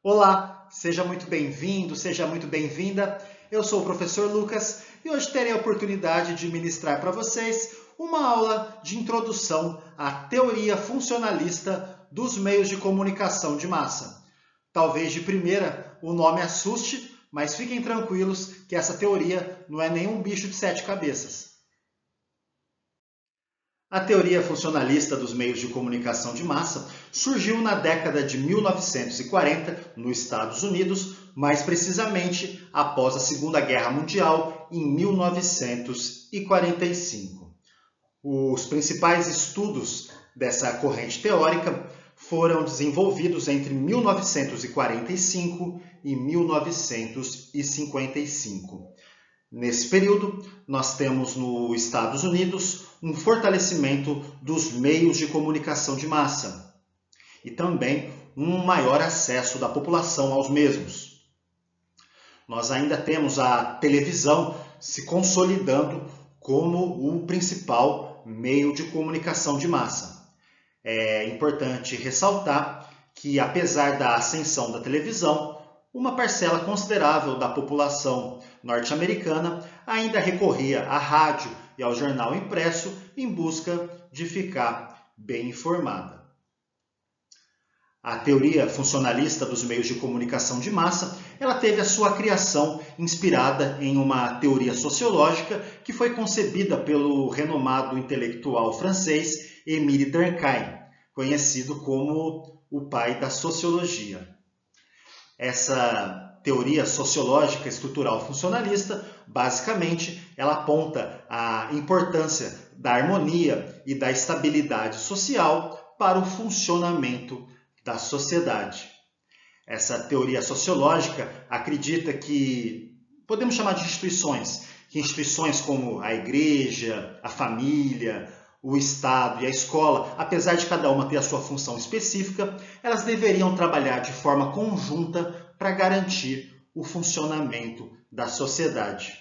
Olá, seja muito bem-vindo, seja muito bem-vinda. Eu sou o professor Lucas e hoje terei a oportunidade de ministrar para vocês uma aula de introdução à teoria funcionalista dos meios de comunicação de massa. Talvez de primeira o nome assuste, mas fiquem tranquilos que essa teoria não é nenhum bicho de sete cabeças. A teoria funcionalista dos meios de comunicação de massa surgiu na década de 1940 nos Estados Unidos, mais precisamente após a Segunda Guerra Mundial, em 1945. Os principais estudos dessa corrente teórica foram desenvolvidos entre 1945 e 1955. Nesse período, nós temos nos Estados Unidos um fortalecimento dos meios de comunicação de massa e também um maior acesso da população aos mesmos. Nós ainda temos a televisão se consolidando como o principal meio de comunicação de massa. É importante ressaltar que, apesar da ascensão da televisão, uma parcela considerável da população norte-americana ainda recorria à rádio e ao jornal impresso em busca de ficar bem informada. A teoria funcionalista dos meios de comunicação de massa, ela teve a sua criação inspirada em uma teoria sociológica que foi concebida pelo renomado intelectual francês Émile Durkheim, conhecido como o pai da sociologia. Essa teoria sociológica estrutural funcionalista, basicamente, ela aponta a importância da harmonia e da estabilidade social para o funcionamento da sociedade. Essa teoria sociológica acredita que podemos chamar de instituições, que instituições como a igreja, a família, o Estado e a escola, apesar de cada uma ter a sua função específica, elas deveriam trabalhar de forma conjunta para garantir o funcionamento da sociedade.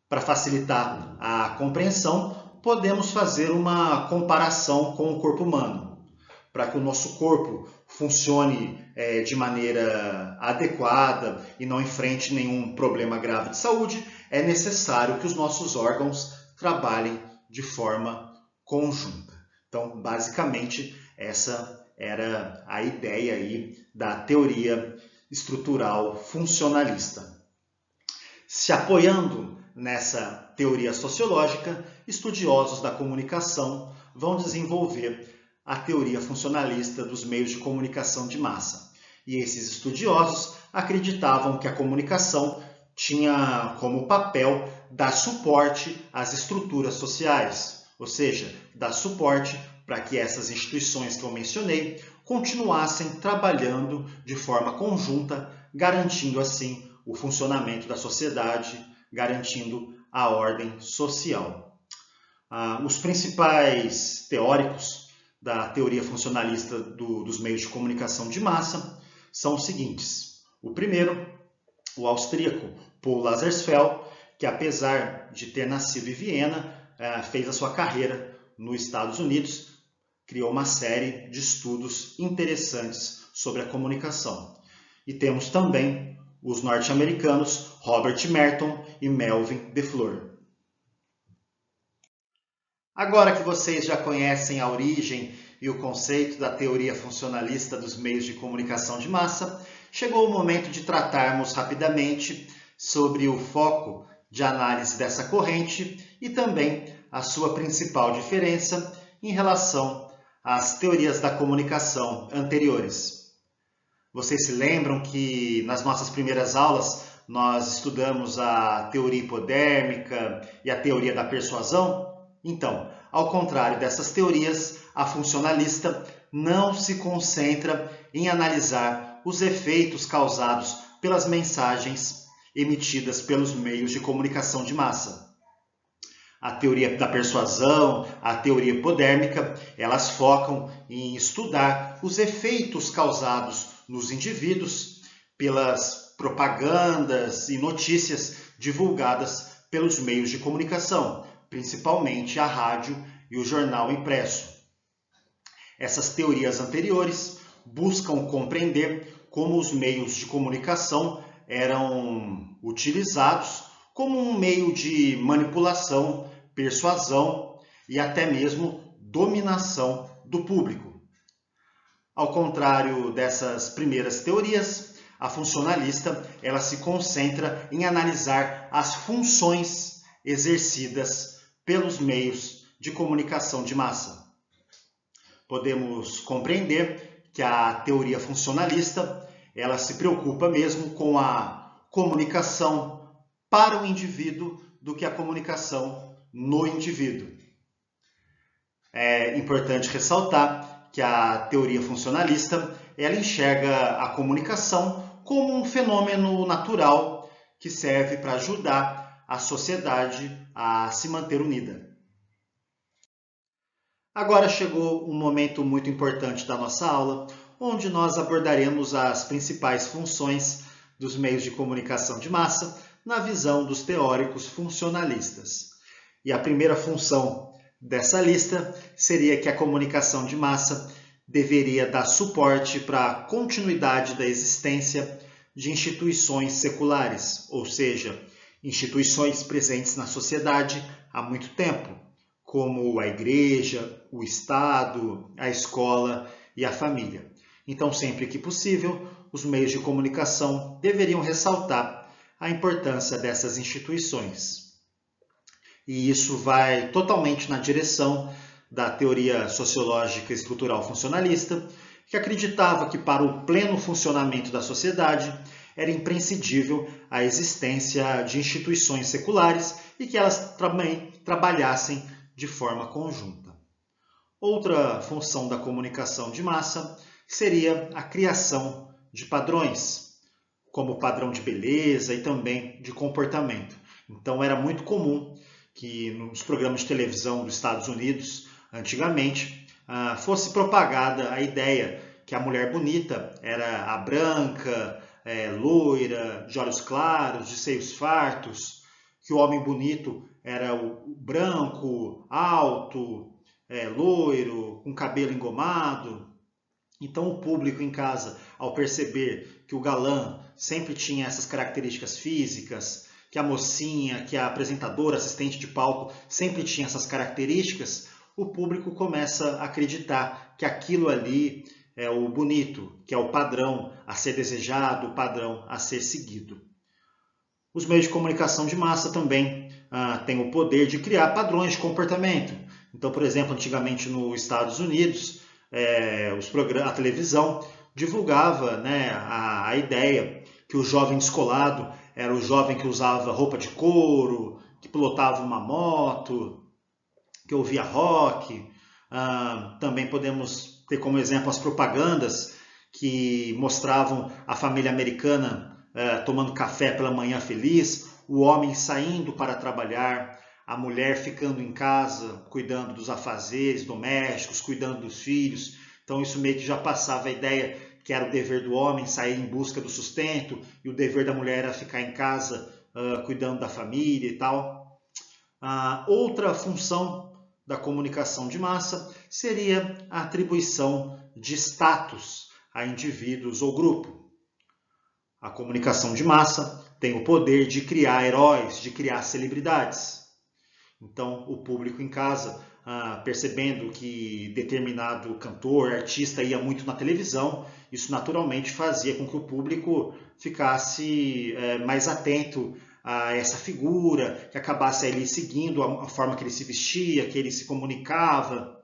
Para facilitar a compreensão, podemos fazer uma comparação com o corpo humano. Para que o nosso corpo funcione de maneira adequada e não enfrente nenhum problema grave de saúde, é necessário que os nossos órgãos trabalhem de forma conjunta. Então, basicamente, essa era a ideia aí da teoria estrutural funcionalista. Se apoiando nessa teoria sociológica, estudiosos da comunicação vão desenvolver a teoria funcionalista dos meios de comunicação de massa. E esses estudiosos acreditavam que a comunicação tinha como papel dar suporte às estruturas sociais, ou seja, dar suporte para que essas instituições que eu mencionei continuassem trabalhando de forma conjunta, garantindo assim o funcionamento da sociedade, garantindo a ordem social. Os principais teóricos da teoria funcionalista dos meios de comunicação de massa são os seguintes. O primeiro, o austríaco Paul Lazarsfeld, que apesar de ter nascido em Viena, fez a sua carreira nos Estados Unidos, criou uma série de estudos interessantes sobre a comunicação. E temos também os norte-americanos Robert Merton e Melvin DeFleur. Agora que vocês já conhecem a origem e o conceito da teoria funcionalista dos meios de comunicação de massa, chegou o momento de tratarmos rapidamente sobre o foco de análise dessa corrente e também a sua principal diferença em relação às teorias da comunicação anteriores. Vocês se lembram que nas nossas primeiras aulas nós estudamos a teoria hipodérmica e a teoria da persuasão? Então, ao contrário dessas teorias, a funcionalista não se concentra em analisar os efeitos causados pelas mensagens emitidas pelos meios de comunicação de massa. A teoria da persuasão, a teoria hipodérmica, elas focam em estudar os efeitos causados nos indivíduos pelas propagandas e notícias divulgadas pelos meios de comunicação, principalmente a rádio e o jornal impresso. Essas teorias anteriores buscam compreender como os meios de comunicação eram utilizados como um meio de manipulação, persuasão e até mesmo dominação do público. Ao contrário dessas primeiras teorias, a funcionalista ela se concentra em analisar as funções exercidas pelos meios de comunicação de massa. Podemos compreender que a teoria funcionalista ela se preocupa mesmo com a comunicação para o indivíduo do que a comunicação no indivíduo. É importante ressaltar que a teoria funcionalista ela enxerga a comunicação como um fenômeno natural que serve para ajudar a sociedade a se manter unida. Agora chegou um momento muito importante da nossa aula, onde nós abordaremos as principais funções dos meios de comunicação de massa na visão dos teóricos funcionalistas. E a primeira função dessa lista seria que a comunicação de massa deveria dar suporte para a continuidade da existência de instituições seculares, ou seja, instituições presentes na sociedade há muito tempo, como a igreja, o Estado, a escola e a família. Então, sempre que possível, os meios de comunicação deveriam ressaltar a importância dessas instituições. E isso vai totalmente na direção da teoria sociológica estrutural funcionalista, que acreditava que para o pleno funcionamento da sociedade era imprescindível a existência de instituições seculares e que elas também trabalhassem de forma conjunta. Outra função da comunicação de massa seria a criação de padrões, como padrão de beleza e também de comportamento. Então era muito comum que nos programas de televisão dos Estados Unidos, antigamente, fosse propagada a ideia que a mulher bonita era a branca, loira, de olhos claros, de seios fartos, que o homem bonito era o branco, alto, loiro, com cabelo engomado. Então o público em casa, ao perceber que o galã sempre tinha essas características físicas, que a mocinha, que a apresentadora, assistente de palco, sempre tinha essas características, o público começa a acreditar que aquilo ali é o bonito, que é o padrão a ser desejado, o padrão a ser seguido. Os meios de comunicação de massa também têm o poder de criar padrões de comportamento. Então, por exemplo, antigamente nos Estados Unidos, a televisão divulgava, a ideia que o jovem descolado era o jovem que usava roupa de couro, que pilotava uma moto, que ouvia rock. Também podemos ter como exemplo as propagandas que mostravam a família americana tomando café pela manhã feliz, o homem saindo para trabalhar, a mulher ficando em casa, cuidando dos afazeres domésticos, cuidando dos filhos. Então isso meio que já passava a ideia que era o dever do homem sair em busca do sustento e o dever da mulher era ficar em casa cuidando da família e tal. Outra função da comunicação de massa seria a atribuição de status a indivíduos ou grupo. A comunicação de massa tem o poder de criar heróis, de criar celebridades. Então, o público em casa, percebendo que determinado cantor, artista ia muito na televisão, isso naturalmente fazia com que o público ficasse mais atento a essa figura, que acabasse ali seguindo a forma que ele se vestia, que ele se comunicava.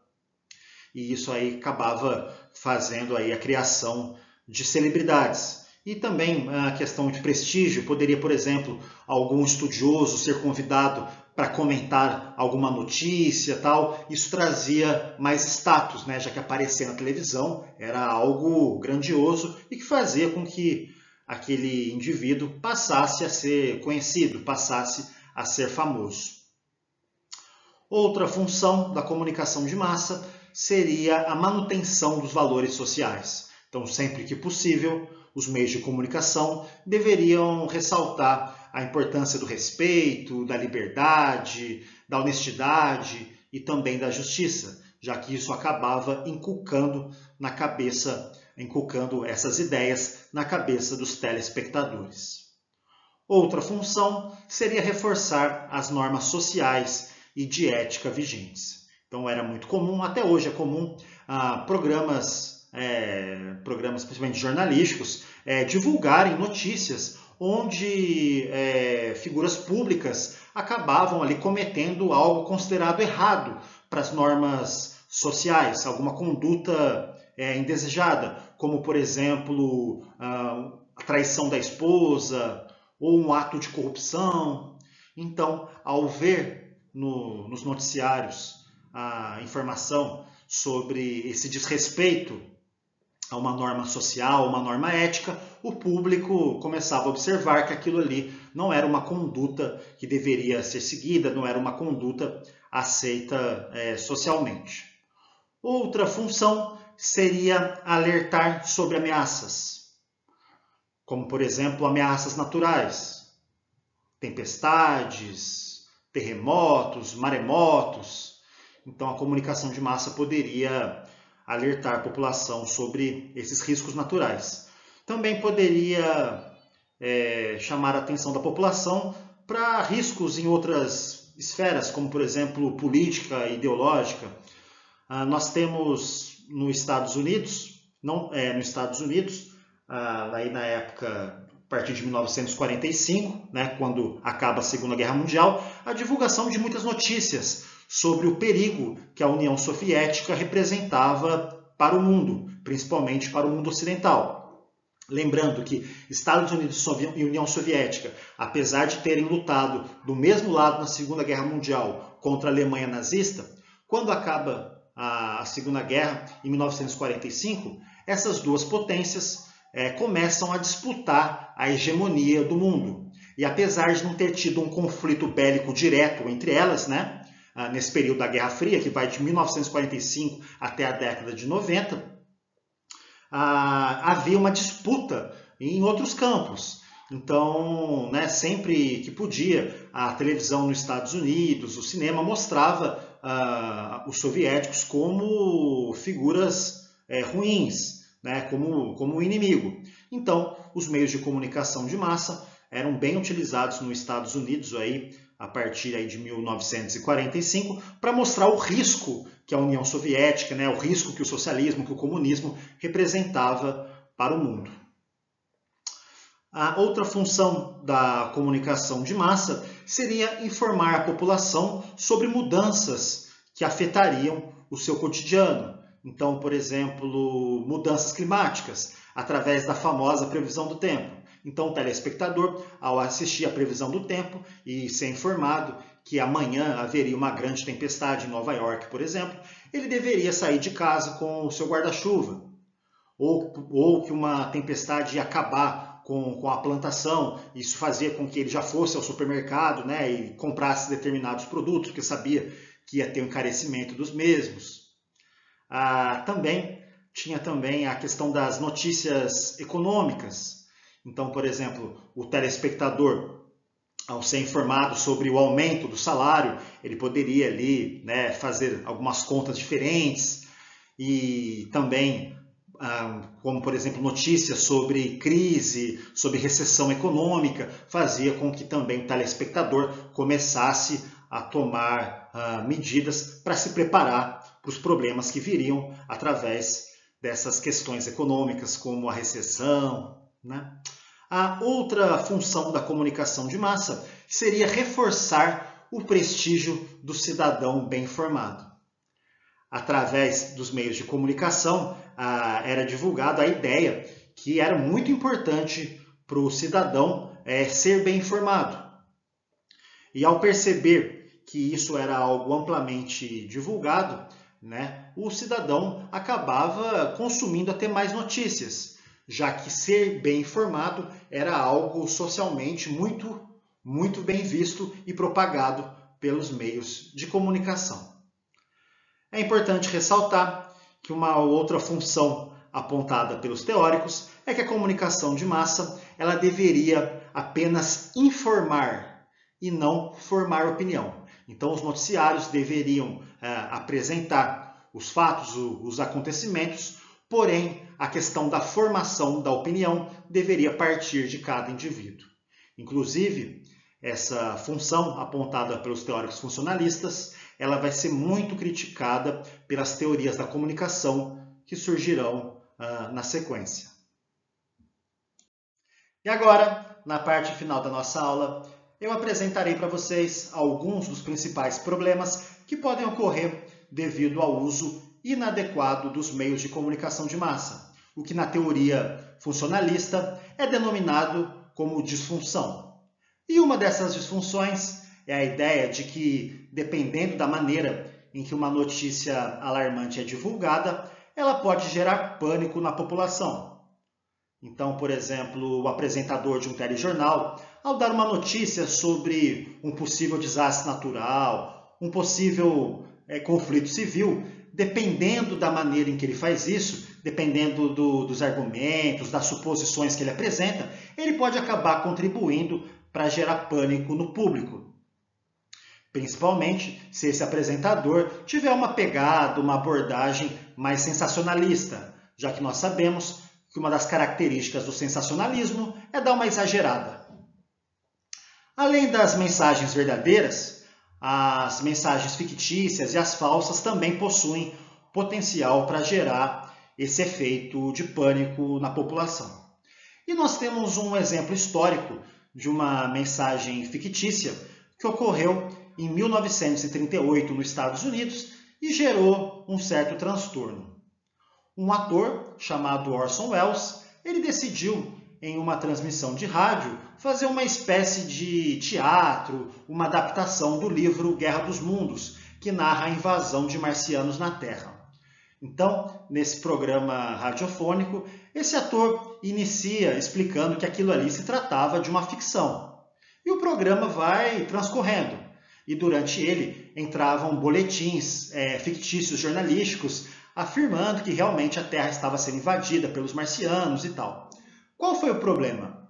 E isso aí acabava fazendo aí a criação de celebridades. E também a questão de prestígio, poderia, por exemplo, algum estudioso ser convidado para comentar alguma notícia, tal. Isso trazia mais status, já que aparecer na televisão era algo grandioso e que fazia com que aquele indivíduo passasse a ser conhecido, passasse a ser famoso. Outra função da comunicação de massa seria a manutenção dos valores sociais. Então, sempre que possível, os meios de comunicação deveriam ressaltar a importância do respeito, da liberdade, da honestidade e também da justiça, já que isso acabava inculcando na cabeça inculcando essas ideias na cabeça dos telespectadores. Outra função seria reforçar as normas sociais e de ética vigentes. Então era muito comum, até hoje é comum, programas principalmente jornalísticos, divulgarem notícias onde figuras públicas acabavam ali cometendo algo considerado errado para as normas sociais, alguma conduta indesejada, como por exemplo a traição da esposa ou um ato de corrupção. Então, ao ver nos noticiários a informação sobre esse desrespeito a uma norma social, uma norma ética, o público começava a observar que aquilo ali não era uma conduta que deveria ser seguida, não era uma conduta aceita socialmente. Outra função seria alertar sobre ameaças, como por exemplo ameaças naturais, tempestades, terremotos, maremotos. Então a comunicação de massa poderia alertar a população sobre esses riscos naturais. Também poderia chamar a atenção da população para riscos em outras esferas, como por exemplo política e ideológica. Nós temos nos Estados Unidos, aí na época, a partir de 1945, né, quando acaba a Segunda Guerra Mundial, a divulgação de muitas notícias sobre o perigo que a União Soviética representava para o mundo, principalmente para o mundo ocidental. Lembrando que Estados Unidos e União Soviética, apesar de terem lutado do mesmo lado na Segunda Guerra Mundial contra a Alemanha nazista, quando acaba a Segunda Guerra, em 1945, essas duas potências começam a disputar a hegemonia do mundo. E apesar de não ter tido um conflito bélico direto entre elas, né, nesse período da Guerra Fria, que vai de 1945 até a década de 90, havia uma disputa em outros campos. Então, né, sempre que podia, a televisão nos Estados Unidos, o cinema mostrava os soviéticos como figuras ruins, né, como um inimigo. Então, os meios de comunicação de massa eram bem utilizados nos Estados Unidos aí, a partir aí de 1945, para mostrar o risco que a União Soviética, né, o risco que o socialismo, que o comunismo representava para o mundo. A outra função da comunicação de massa seria informar a população sobre mudanças que afetariam o seu cotidiano. Então, por exemplo, mudanças climáticas, através da famosa previsão do tempo. Então, o telespectador, ao assistir a previsão do tempo e ser informado que amanhã haveria uma grande tempestade em Nova York, por exemplo, ele deveria sair de casa com o seu guarda-chuva. Ou que uma tempestade ia acabar com a plantação, isso fazia com que ele já fosse ao supermercado, né, e comprasse determinados produtos, porque sabia que ia ter um encarecimento dos mesmos. Tinha também a questão das notícias econômicas. Então, por exemplo, o telespectador, ao ser informado sobre o aumento do salário, ele poderia ali, né, fazer algumas contas diferentes e também, como por exemplo, notícias sobre crise, sobre recessão econômica, fazia com que também o telespectador começasse a tomar medidas para se preparar para os problemas que viriam através dessas questões econômicas, como a recessão, né? A outra função da comunicação de massa seria reforçar o prestígio do cidadão bem informado. Através dos meios de comunicação, era divulgada a ideia que era muito importante para o cidadão ser bem informado. E ao perceber que isso era algo amplamente divulgado, né, o cidadão acabava consumindo até mais notícias, já que ser bem informado era algo socialmente muito bem visto e propagado pelos meios de comunicação. É importante ressaltar que uma outra função apontada pelos teóricos é que a comunicação de massa ela deveria apenas informar e não formar opinião. Então, os noticiários deveriam apresentar os fatos, os acontecimentos, porém, a questão da formação da opinião deveria partir de cada indivíduo. Inclusive, essa função apontada pelos teóricos funcionalistas, ela vai ser muito criticada pelas teorias da comunicação que surgirão na sequência. E agora, na parte final da nossa aula, eu apresentarei para vocês alguns dos principais problemas que podem ocorrer devido ao uso inadequado dos meios de comunicação de massa, o que na teoria funcionalista é denominado como disfunção. E uma dessas disfunções é a ideia de que, dependendo da maneira em que uma notícia alarmante é divulgada, ela pode gerar pânico na população. Então, por exemplo, o apresentador de um telejornal, ao dar uma notícia sobre um possível desastre natural, um possível conflito civil, dependendo da maneira em que ele faz isso, dependendo dos argumentos, das suposições que ele apresenta, ele pode acabar contribuindo para gerar pânico no público. Principalmente se esse apresentador tiver uma pegada, uma abordagem mais sensacionalista, já que nós sabemos que uma das características do sensacionalismo é dar uma exagerada. Além das mensagens verdadeiras, as mensagens fictícias e as falsas também possuem potencial para gerar esse efeito de pânico na população. E nós temos um exemplo histórico de uma mensagem fictícia que ocorreu em 1938 nos Estados Unidos e gerou um certo transtorno. Um ator chamado Orson Welles, ele decidiu, em uma transmissão de rádio, fazer uma espécie de teatro, uma adaptação do livro Guerra dos Mundos, que narra a invasão de marcianos na Terra. Então, nesse programa radiofônico, esse ator inicia explicando que aquilo ali se tratava de uma ficção. E o programa vai transcorrendo. E durante ele entravam boletins fictícios jornalísticos afirmando que realmente a Terra estava sendo invadida pelos marcianos e tal. Qual foi o problema?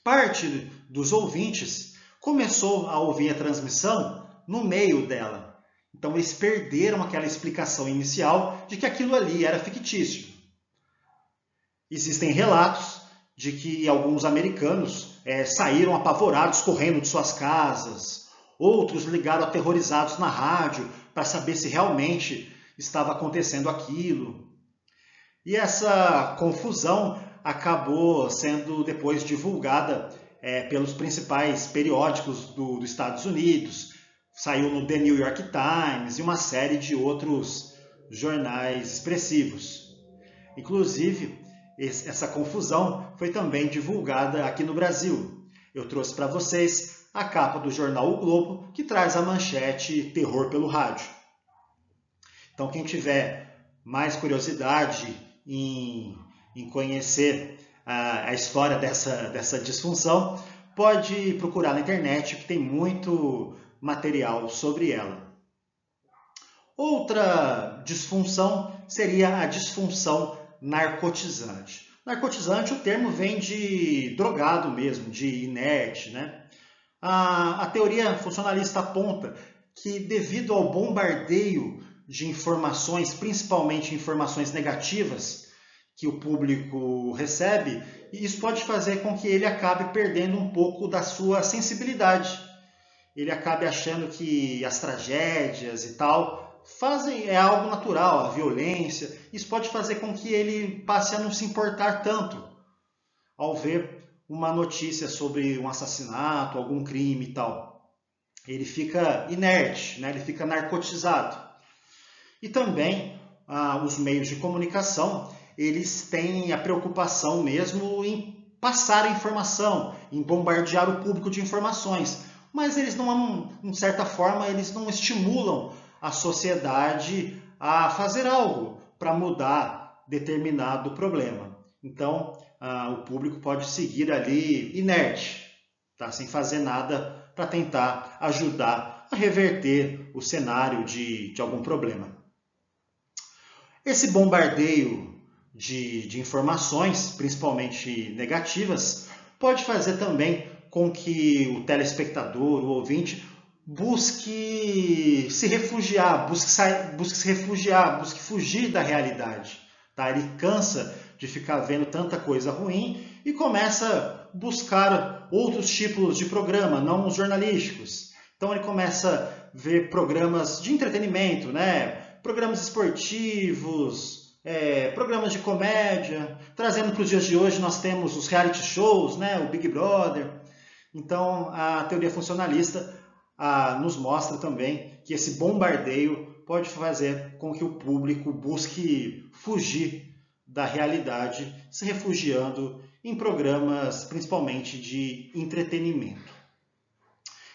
Parte dos ouvintes começou a ouvir a transmissão no meio dela. Então eles perderam aquela explicação inicial de que aquilo ali era fictício. Existem relatos de que alguns americanos saíram apavorados correndo de suas casas. Outros ligaram aterrorizados na rádio para saber se realmente estava acontecendo aquilo. E essa confusão acabou sendo depois divulgada pelos principais periódicos dos Estados Unidos. Saiu no The New York Times e uma série de outros jornais expressivos. Inclusive, essa confusão foi também divulgada aqui no Brasil. Eu trouxe para vocês a capa do jornal O Globo, que traz a manchete Terror pelo Rádio. Então, quem tiver mais curiosidade em conhecer a história dessa disfunção, pode procurar na internet, que tem muito material sobre ela. Outra disfunção seria a disfunção narcotizante. Narcotizante, o termo vem de drogado mesmo, de inerte, né? A teoria funcionalista aponta que, devido ao bombardeio de informações, principalmente informações negativas, que o público recebe, isso pode fazer com que ele acabe perdendo um pouco da sua sensibilidade. Ele acabe achando que as tragédias e tal é algo natural, a violência. Isso pode fazer com que ele passe a não se importar tanto ao ver uma notícia sobre um assassinato, algum crime e tal. Ele fica inerte, né? Ele fica narcotizado. E também os meios de comunicação, eles têm a preocupação mesmo em passar a informação, em bombardear o público de informações. Mas eles não, de certa forma, eles não estimulam a sociedade a fazer algo para mudar determinado problema. Então, o público pode seguir ali inerte, tá? Sem fazer nada para tentar ajudar a reverter o cenário de algum problema. Esse bombardeio de informações, principalmente negativas, pode fazer também com que o telespectador, o ouvinte, busque se refugiar, busque fugir da realidade. Tá? Ele cansa de ficar vendo tanta coisa ruim e começa a buscar outros tipos de programa, não os jornalísticos. Então ele começa a ver programas de entretenimento, né? Programas esportivos, programas de comédia. Trazendo para os dias de hoje, nós temos os reality shows, né? O Big Brother. Então, a teoria funcionalista nos mostra também que esse bombardeio pode fazer com que o público busque fugir da realidade, se refugiando em programas principalmente de entretenimento.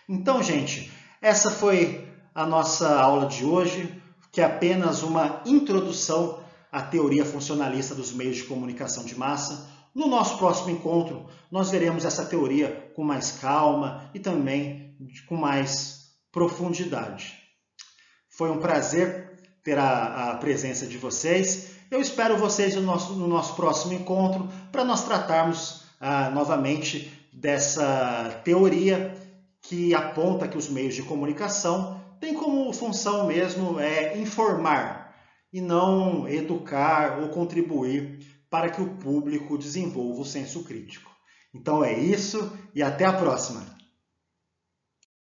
Então, gente, essa foi a nossa aula de hoje, que é apenas uma introdução à teoria funcionalista dos meios de comunicação de massa. No nosso próximo encontro, nós veremos essa teoria com mais calma e também com mais profundidade. Foi um prazer ter a presença de vocês. Eu espero vocês no nosso próximo encontro para nós tratarmos novamente dessa teoria que aponta que os meios de comunicação têm como função mesmo informar e não educar ou contribuir para que o público desenvolva o senso crítico. Então é isso e até a próxima!